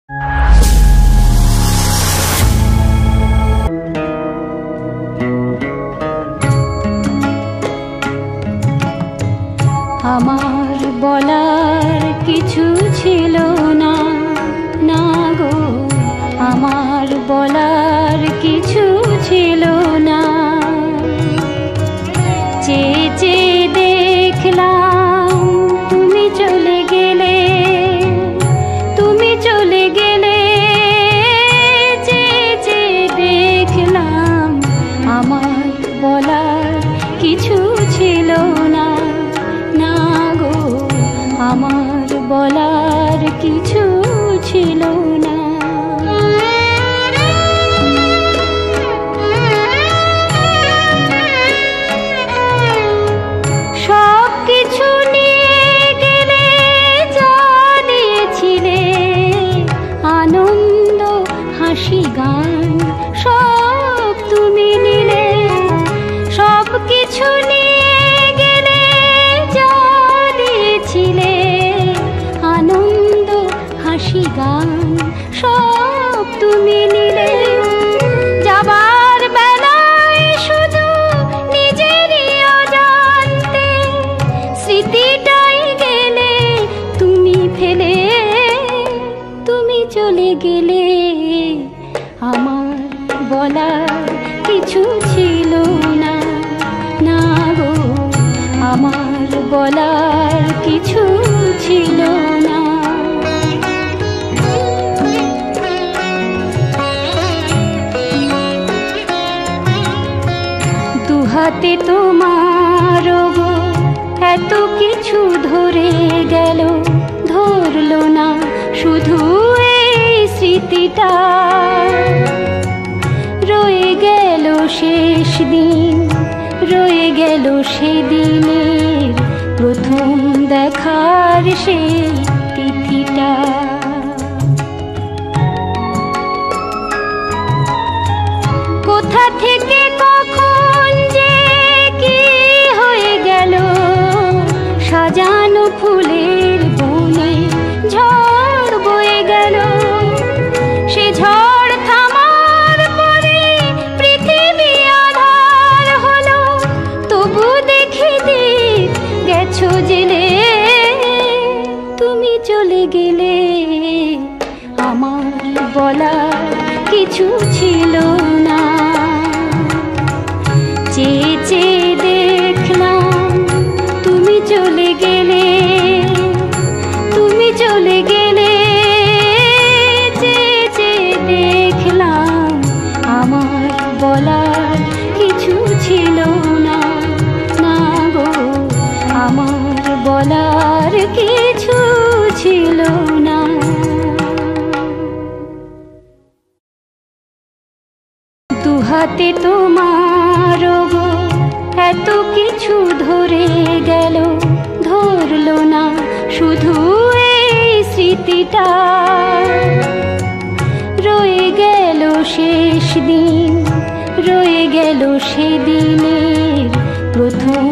আমার বলার কিছু ছিল না, না গো, আমার বলার কিছু ছিল না। চেয়ে চেয়ে দেখলাম তুমি চলে গেলে, তুমি চলে গেলে। চেয়ে চেয়ে দেখলাম আমার বলার কিছু ছিল না, না গো, আমার বলার কিছু ছিল না। সব কিছু নিয়ে গেলে, জানিয়েছিলে আনন্দ হাসি গান সব তুমি নিলে। সব কিছু আনন্দ হাসি গান সব তুমি নিলে। যাবার বেলায় শুধু নিজেরই অজান্তে স্মৃতিটাই গেলে তুমি ফেলে। তুমি চলে গেলে, আমার বলার কিছু ছিল না, না গো, আমার বলার কিছু ছিল না। দুহাতে তোমার গো এত কিছু ধরে গেল, ধরলো না শুধু এই স্মৃতিটা। রয়ে গেল শেষ দিন, রয়ে গেল সেদিনের প্রথম দেখার সেই তিথিটা। কোথা থেকে কখন যে কি হয়ে গেল, সাজানো ফুলের বনে ঝড় বয়ে গেল। সে ঝড় থামার পরে পৃথিবী আধার হলো, তবু দেখি দীপ গেছো জেলে। তুমি চলে গেলে, আমার বলার কিছু ছিল না। চেয়ে চেয়ে দেখলাম তুমি চলে গেলে, তুমি চলে গেলে। চেয়ে চেয়ে দেখলাম আমার বলার কিছু ছিল না, না গো, আমার বলার কিছু ছিল না। দুহাতে তোমার গো এত কিছু ধরে গেল, ধরলো না শুধু এই স্মৃতিটা। রয়ে গেল শেষ দিন, রয়ে গেল সেদিনের প্রথম